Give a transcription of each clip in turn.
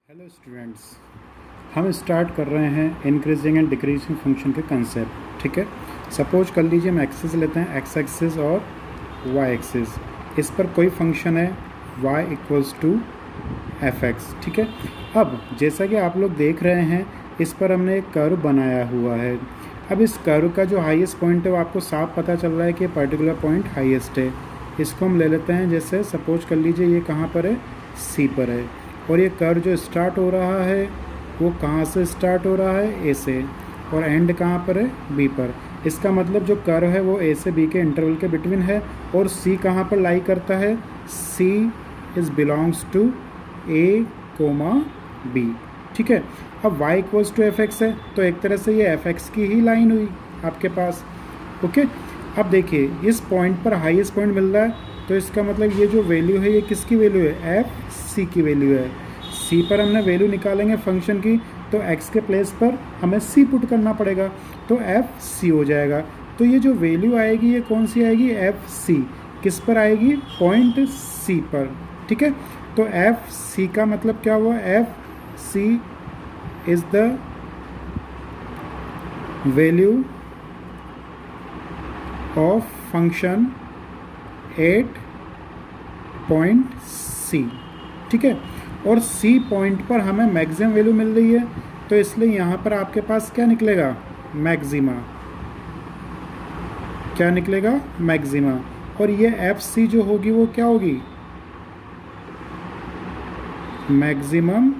Hello students, हम start कर रहे हैं इंक्रीजिंग एंड डिक्रीजिंग फंक्शन के कंसेप्ट। ठीक है, सपोज कर लीजिए हम एक्सिस लेते हैं, एक्स एक्सिस और वाई एक्सिस। इस पर कोई फंक्शन है y equals to F x. ठीक है, अब जैसा कि आप लोग देख रहे हैं, इस पर हमने एक कर्व बनाया हुआ है। अब इस कर्व का जो हाईएस्ट पॉइंट है वो आपको साफ पता चल रहा है कि पर्टिकुलर पॉइंट हाईएस्ट है। इसको हम ले लेते हैं, जैसे सपोज कर लीजिए ये कहाँ पर है, सी पर है, और ये कर्व जो स्टार्ट हो रहा है वो कहाँ से स्टार्ट हो रहा है, ए से, और एंड कहाँ पर है, बी पर। इसका मतलब जो कर्व है वो ए से बी के इंटरवल के बिटवीन है, और सी कहाँ पर लाई करता है, C is belongs to A comma B. ठीक है, अब y equals to F X है, तो एक तरह से ये एफ एक्स की ही लाइन हुई आपके पास। ओके, अब देखिए इस पॉइंट पर हाईएस्ट पॉइंट मिल रहा है, तो इसका मतलब ये जो वैल्यू है ये किसकी वैल्यू है, एफ सी की वैल्यू है। सी पर हमने वैल्यू निकालेंगे फंक्शन की, तो एक्स के प्लेस पर हमें सी पुट करना पड़ेगा, तो एफ सी हो जाएगा। तो ये जो वैल्यू आएगी ये कौन सी आएगी, एफ सी। किस पर आएगी, पॉइंट सी पर। ठीक है, तो एफ सी का मतलब क्या हुआ, f c is the value of function at point c. ठीक है, और सी पॉइंट पर हमें मैक्सिमम वैल्यू मिल रही है, तो इसलिए यहाँ पर आपके पास क्या निकलेगा, मैक्सिमा। क्या निकलेगा, मैक्सिमा। और ये एफ सी जो होगी वो क्या होगी, मैक्सिमम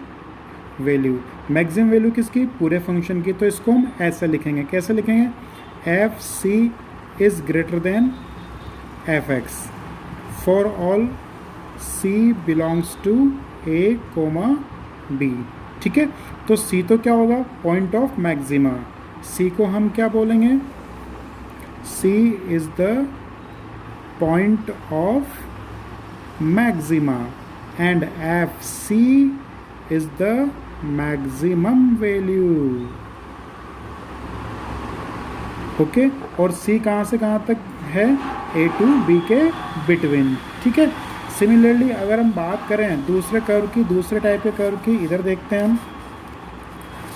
वैल्यू। मैक्सिमम वैल्यू किसकी, पूरे फंक्शन की। तो इसको हम ऐसे लिखेंगे, कैसे लिखेंगे, f C is greater than f x for all c belongs to A comma B. ठीक है, तो सी तो क्या होगा, पॉइंट ऑफ मैक्सिमा। सी को हम क्या बोलेंगे, C is the point of maxima and F C is the maximum value. Okay, और सी कहाँ से कहाँ तक है, ए टू बी के बिटवीन। ठीक है, सिमिलरली अगर हम बात करें दूसरे कर्व की, दूसरे टाइप के कर्व की, इधर देखते हैं हम,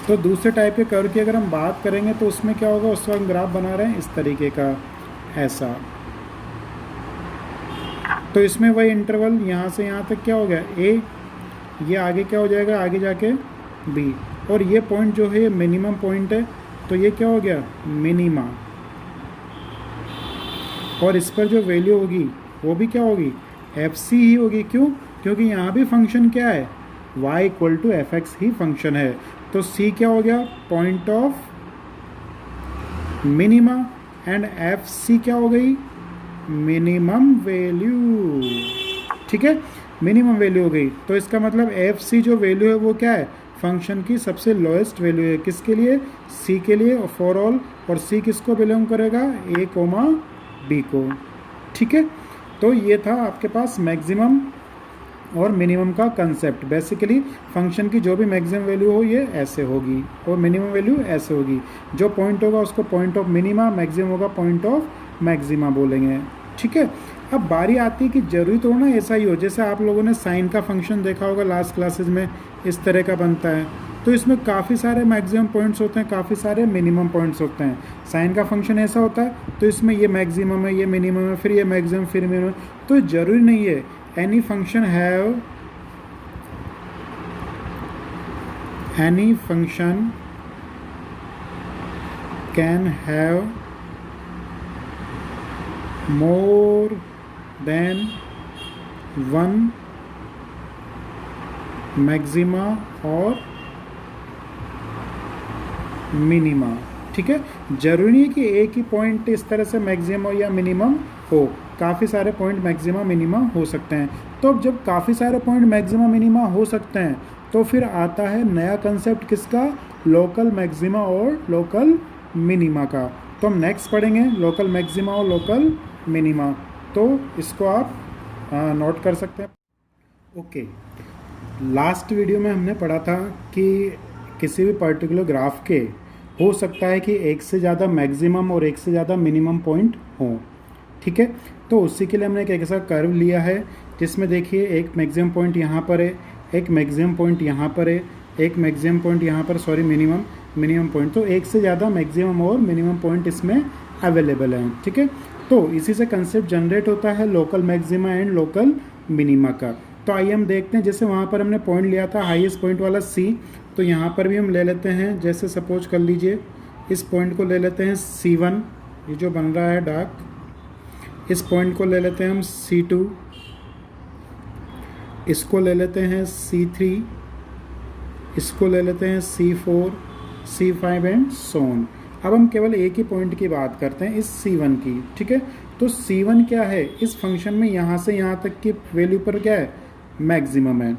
तो दूसरे टाइप के कर्व की अगर हम बात करेंगे तो उसमें क्या होगा, उस वक्त ग्राफ बना रहे हैं इस तरीके का, ऐसा। तो इसमें वही इंटरवल यहाँ से यहाँ तक क्या हो गया, ए, ये आगे क्या हो जाएगा, आगे जाके बी, और ये पॉइंट जो है ये मिनिमम पॉइंट है, तो ये क्या हो गया, मिनिमा। और इस पर जो वैल्यू होगी वो भी क्या होगी, एफ सी ही होगी। क्यों, क्योंकि यहाँ भी फंक्शन क्या है, y equal to F x ही फंक्शन है। तो c क्या हो गया, point of minima, and F c क्या हो गई, मिनिमम वैल्यू। ठीक है, मिनिमम वैल्यू हो गई, तो इसका मतलब एफ सी जो वैल्यू है वो क्या है, फंक्शन की सबसे लोएस्ट वैल्यू है। किसके लिए, c के लिए, फॉर ऑल। और c किसको बिलोंग करेगा, a कोमा b को। ठीक है, तो ये था आपके पास मैक्सिमम और मिनिमम का कंसेप्ट। बेसिकली फंक्शन की जो भी मैक्सिमम वैल्यू हो ये ऐसे होगी, और मिनिमम वैल्यू ऐसे होगी। जो पॉइंट होगा उसको पॉइंट ऑफ मिनिमा, मैक्सिमम होगा पॉइंट ऑफ मैक्सिमा बोलेंगे। ठीक है, अब बारी आती है कि जरूरी तो ना ऐसा ही हो, जैसे आप लोगों ने साइन का फंक्शन देखा होगा लास्ट क्लासेज में, इस तरह का बनता है। तो इसमें काफ़ी सारे मैक्सिमम पॉइंट्स होते हैं, काफ़ी सारे मिनिमम पॉइंट्स होते हैं। साइन का फंक्शन ऐसा होता है, तो इसमें ये मैक्सिमम है, ये मिनिमम है, फिर ये मैक्सिमम, फिर मिनिमम। तो जरूरी नहीं है, any function can have more than one maxima और मिनिमा। ठीक है, जरूरी नहीं कि एक ही पॉइंट इस तरह से मैक्सिमम या मिनिमम हो, काफ़ी सारे पॉइंट मैक्सिमा मिनिमा हो सकते हैं। तो अब जब काफ़ी सारे पॉइंट मैक्सिमा मिनिमा हो सकते हैं, तो फिर आता है नया कंसेप्ट किसका, लोकल मैक्सिमा और लोकल मिनिमा का। तो हम नेक्स्ट पढ़ेंगे लोकल मैक्सिमा और लोकल मिनिमा, तो इसको आप नोट कर सकते हैं। ओके, लास्ट वीडियो में हमने पढ़ा था कि किसी भी पर्टिकुलर ग्राफ के हो सकता है कि एक से ज़्यादा मैक्सिमम और एक से ज़्यादा मिनिमम पॉइंट हों। ठीक है, तो उसी के लिए हमने एक ऐसा कर्व लिया है जिसमें देखिए एक मैक्सिमम पॉइंट यहाँ पर है, एक मैक्सिमम पॉइंट यहाँ पर है, एक मैक्सिमम पॉइंट यहाँ पर, सॉरी मिनिमम पॉइंट, तो एक से ज़्यादा मैक्सिमम और मिनिमम पॉइंट इसमें अवेलेबल हैं, ठीक है। तो इसी से कंसेप्ट जनरेट होता है local maxima and local minima का। तो आइए हम देखते हैं, जैसे वहाँ पर हमने पॉइंट लिया था हाईएस्ट पॉइंट वाला C, तो यहाँ पर भी हम ले लेते हैं, जैसे सपोज कर लीजिए इस पॉइंट को ले लेते हैं C1, ये जो बन रहा है डार्क, इस पॉइंट को ले लेते हैं हम C2, इसको ले लेते हैं C3, इसको ले लेते हैं C4, C5 and so on. अब हम केवल एक ही पॉइंट की बात करते हैं, इस C1 की, ठीक है। तो C1 क्या है इस फंक्शन में, यहाँ से यहाँ तक की वैल्यू पर क्या है, मैक्सिमम है।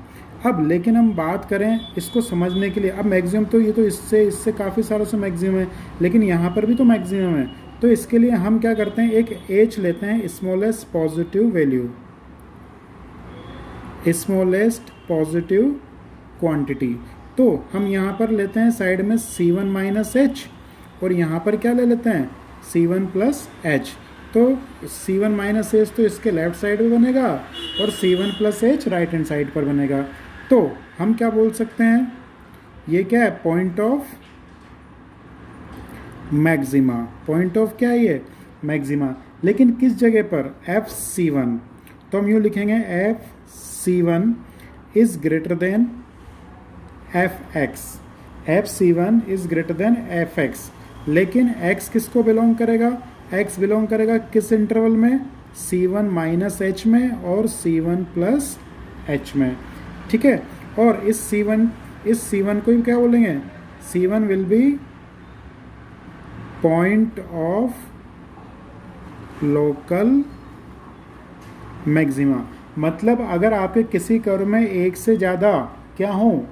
अब लेकिन हम बात करें इसको समझने के लिए, अब मैक्सिमम तो ये तो इससे काफ़ी सारों से मैक्सिमम है, लेकिन यहाँ पर भी तो मैक्सिमम है। तो इसके लिए हम क्या करते हैं, एक h लेते हैं, smallest positive value, smallest positive quantity. तो हम यहाँ पर लेते हैं साइड में C1 माइनस एच, और यहाँ पर क्या ले लेते हैं C1 प्लस एच। तो C1 माइनस एच तो इसके लेफ्ट साइड पे बनेगा और C1 plus H right hand side पर बनेगा। तो हम क्या बोल सकते हैं, ये क्या है, point of maxima, point of क्या है ये, मैक्सिमा। लेकिन किस जगह पर, FC1। तो हम यूँ लिखेंगे FC1 is greater than Fx, FC1 is greater than Fx। लेकिन x किसको बिलोंग करेगा, x बिलोंग करेगा किस इंटरवल में, C1 माइनस एच में और C1 प्लस एच में, ठीक है। और इस C1 को भी क्या बोलेंगे, C1 will be point of local maxima. मतलब अगर आपके किसी कर्व में एक से ज़्यादा क्या हो,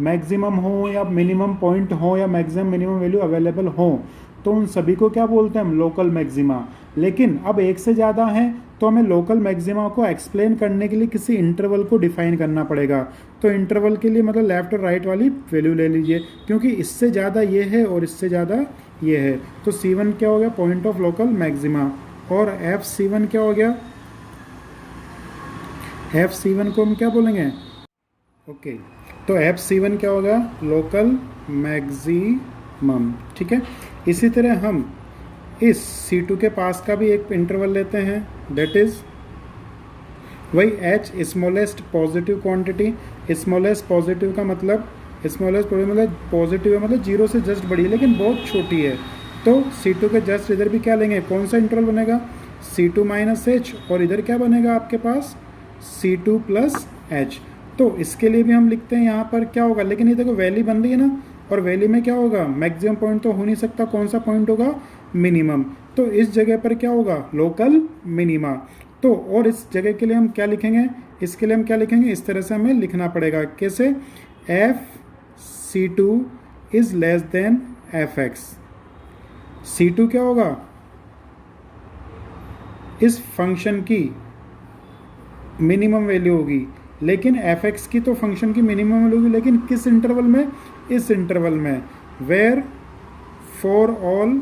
मैक्सिमम हो या मिनिमम पॉइंट हो या मैक्सिमम मिनिमम वैल्यू अवेलेबल हो, तो उन सभी को क्या बोलते हैं हम, लोकल मैक्सिमा। लेकिन अब एक से ज़्यादा हैं तो हमें लोकल मैक्सिमा को एक्सप्लेन करने के लिए किसी इंटरवल को डिफाइन करना पड़ेगा। तो इंटरवल के लिए मतलब लेफ्ट और राइट वाली वैल्यू ले लीजिए, क्योंकि इससे ज़्यादा ये है और इससे ज़्यादा ये है। तो C1 क्या हो गया, पॉइंट ऑफ लोकल मैक्सिमा, और FC1 क्या हो गया, FC1 को हम क्या बोलेंगे, ओके। तो FC1 क्या होगा, लोकल मैक्सिमम, ठीक है। इसी तरह हम इस C2 के पास का भी एक इंटरवल लेते हैं, दैट इज वही H, smallest positive quantity. Smallest positive का मतलब, स्मॉलेस्ट मतलब पॉजिटिव है, मतलब जीरो से जस्ट बड़ी है लेकिन बहुत छोटी है। तो C2 के जस्ट इधर भी क्या लेंगे, कौन सा इंटरवल बनेगा, C2 माइनस एच, और इधर क्या बनेगा आपके पास C2 प्लस एच। तो इसके लिए भी हम लिखते हैं यहाँ पर क्या होगा, लेकिन ये देखो वैली बन रही है ना, और वैली में क्या होगा, मैक्सिमम पॉइंट तो हो नहीं सकता, कौन सा पॉइंट होगा, मिनिमम। तो इस जगह पर क्या होगा, लोकल मिनिमा। तो और इस जगह के लिए हम क्या लिखेंगे, इसके लिए हम क्या लिखेंगे, इस तरह से हमें लिखना पड़ेगा, कैसे, FC2 is less than Fx। C2 क्या होगा, इस फंक्शन की मिनिमम वैल्यू होगी, लेकिन Fx की तो फंक्शन की मिनिमम वैल्यू होगी, लेकिन किस इंटरवल में, इस इंटरवल में, where for all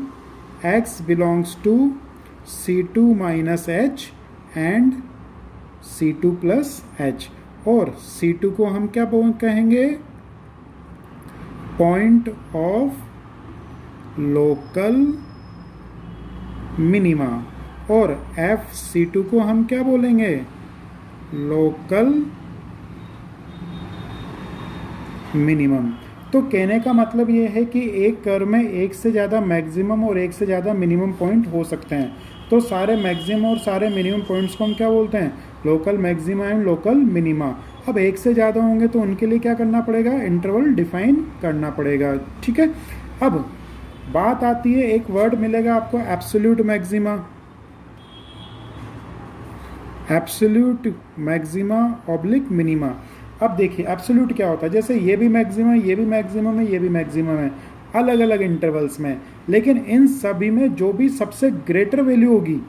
x belongs to C2 minus h and C2 plus h. और C2 को हम क्या कहेंगे, पॉइंट ऑफ लोकल मिनिमा, और FC2 को हम क्या बोलेंगे, लोकल मिनिमम। तो कहने का मतलब ये है कि एक कर्व में एक से ज़्यादा मैक्सिमम और एक से ज़्यादा मिनिमम पॉइंट हो सकते हैं। तो सारे मैक्सिमम और सारे मिनिमम पॉइंट्स को हम क्या बोलते हैं, local maxima and local minima. अब एक से ज़्यादा होंगे तो उनके लिए क्या करना पड़ेगा, इंटरवल डिफाइन करना पड़ेगा, ठीक है। अब बात आती है, एक वर्ड मिलेगा आपको, absolute maxima, absolute maxima oblique minima. अब देखिए एब्सोल्यूट क्या होता है, जैसे ये भी मैक्सिमम है, ये भी मैक्सिमम है, ये भी मैक्सिमम है, अलग अलग इंटरवल्स में, लेकिन इन सभी में जो भी सबसे ग्रेटर वैल्यू होगी,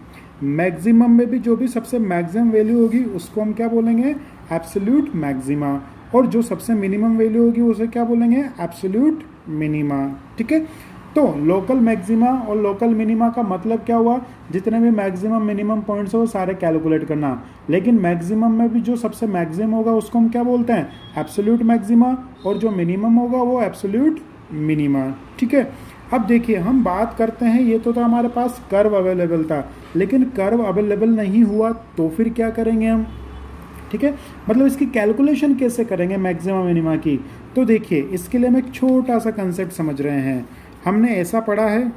मैक्सिमम में भी जो भी सबसे मैक्सिमम वैल्यू होगी उसको हम क्या बोलेंगे, एब्सोल्यूट मैक्सिमा, और जो सबसे मिनिमम वैल्यू होगी उसे क्या बोलेंगे, एब्सोल्यूट मिनिमा, ठीक है। तो लोकल मैक्सिमा और लोकल मिनिमा का मतलब क्या हुआ, जितने भी मैक्सिमम मिनिमम पॉइंट्स हो वो सारे कैलकुलेट करना। लेकिन मैक्सिमम में भी जो सबसे मैक्सिमम होगा उसको हम क्या बोलते हैं, एब्सोल्यूट मैक्सिमा, और जो मिनिमम होगा वो एब्सोल्यूट मिनिमा। ठीक है, अब देखिए हम बात करते हैं, ये तो था हमारे पास कर्व अवेलेबल था, लेकिन कर्व अवेलेबल नहीं हुआ तो फिर क्या करेंगे हम। ठीक है, मतलब इसकी कैलकुलेशन कैसे करेंगे मैक्सिमा मिनिमा की। तो देखिए इसके लिए हम एक छोटा सा कंसेप्ट समझ रहे हैं। हमने ऐसा पढ़ा है,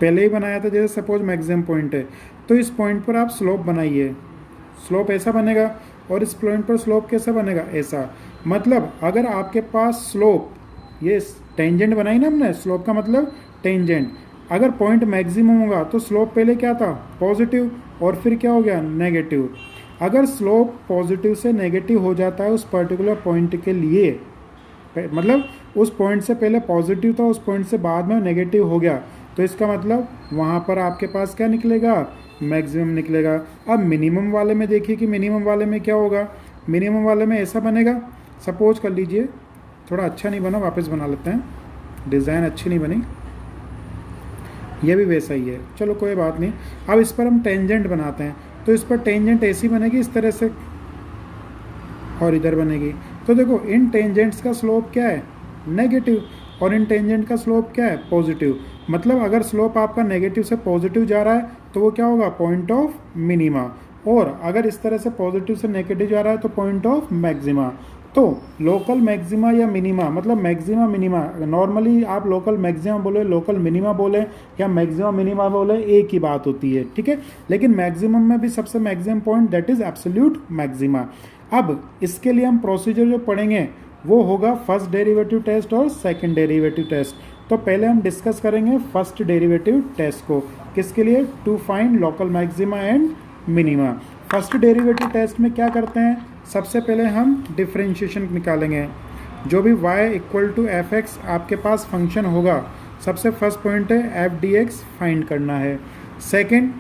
पहले ही बनाया था, जैसे सपोज मैक्सिमम पॉइंट है तो इस पॉइंट पर आप स्लोप बनाइए, स्लोप ऐसा बनेगा, और इस पॉइंट पर स्लोप कैसा बनेगा, ऐसा। मतलब अगर आपके पास स्लोप, ये टेंजेंट बनाई ना हमने, स्लोप का मतलब टेंजेंट, अगर पॉइंट मैक्सिमम होगा तो स्लोप पहले क्या था, पॉजिटिव, और फिर क्या हो गया, नेगेटिव। अगर स्लोप पॉजिटिव से नेगेटिव हो जाता है उस पर्टिकुलर पॉइंट के लिए, मतलब उस पॉइंट से पहले पॉजिटिव था, उस पॉइंट से बाद में नेगेटिव हो गया, तो इसका मतलब वहाँ पर आपके पास क्या निकलेगा, मैक्सिमम निकलेगा। अब मिनिमम वाले में देखिए कि मिनिमम वाले में क्या होगा, मिनिमम वाले में ऐसा बनेगा, सपोज कर लीजिए, थोड़ा अच्छा नहीं बना, वापस बना लेते हैं, डिज़ाइन अच्छी नहीं बनी, ये भी वैसा ही है, चलो कोई बात नहीं। अब इस पर हम टेंजेंट बनाते हैं, तो इस पर टेंजेंट ऐसी बनेगी इस तरह से, और इधर बनेगी। तो देखो इन टेंजेंट्स का स्लोप क्या है, नेगेटिव, और इन टेंजेंट का स्लोप क्या है, पॉजिटिव। मतलब अगर स्लोप आपका नेगेटिव से पॉजिटिव जा रहा है तो वो क्या होगा, पॉइंट ऑफ मिनिमा, और अगर इस तरह से पॉजिटिव से नेगेटिव जा रहा है तो पॉइंट ऑफ मैक्सिमा। तो लोकल मैक्सिमा या मिनिमा, मतलब मैक्सिमा मिनिमा, नॉर्मली आप लोकल मैक्सिमा बोले, लोकल मिनिमा बोले, या मैक्सिमा मिनिमा बोले, एक ही बात होती है। ठीक है, लेकिन मैक्सिमम में भी सबसे maximum point that is absolute maxima. अब इसके लिए हम प्रोसीजर जो पढ़ेंगे वो होगा फर्स्ट डेरिवेटिव टेस्ट और सेकंड डेरिवेटिव टेस्ट। तो पहले हम डिस्कस करेंगे फर्स्ट डेरिवेटिव टेस्ट को, किसके लिए, to find local maxima and minima. First derivative test में क्या करते हैं, सबसे पहले हम डिफरेंशिएशन निकालेंगे। जो भी y equal to F x आपके पास फंक्शन होगा, सबसे फर्स्ट पॉइंट है एफ डी एक्स फाइंड करना है। Second,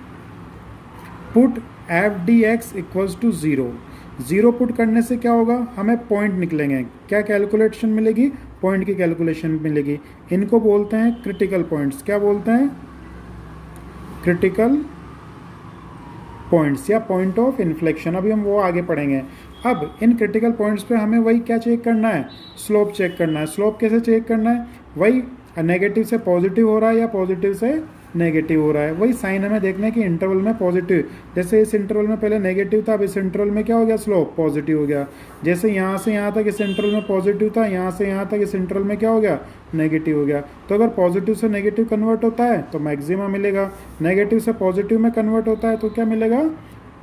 put f d x equals to zero. Zero put करने से क्या होगा, हमें पॉइंट निकलेंगे, क्या कैलकुलेशन मिलेगी, पॉइंट की कैलकुलेशन मिलेगी। इनको बोलते हैं क्रिटिकल पॉइंट्स, क्या बोलते हैं, क्रिटिकल पॉइंट्स या पॉइंट ऑफ इन्फ्लेक्शन। अभी हम वो आगे पढ़ेंगे। अब इन क्रिटिकल पॉइंट्स पे हमें वही क्या चेक करना है, स्लोप चेक करना है। स्लोप कैसे चेक करना है, वही नेगेटिव से पॉजिटिव हो रहा है या पॉजिटिव से नेगेटिव हो रहा है, वही साइन हमें देखना है कि इंटरवल में पॉजिटिव, जैसे इस इंटरवल में पहले नेगेटिव था, अब इस इंटरवल में क्या हो गया, स्लोप पॉजिटिव हो गया। जैसे यहाँ से यहाँ तक इस इंटरवल में पॉजिटिव था, यहाँ से यहाँ तक इस इंटरवल में क्या हो गया, नेगेटिव हो गया। तो अगर पॉजिटिव से नेगेटिव कन्वर्ट होता है तो मैक्सिमा मिलेगा, नेगेटिव से पॉजिटिव में कन्वर्ट होता है तो क्या मिलेगा,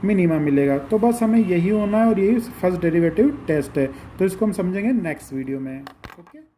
मिनिमा मिलेगा। तो बस हमें यही होना है, और यही फर्स्ट डेरिवेटिव टेस्ट है। तो इसको हम समझेंगे नेक्स्ट वीडियो में। ओके।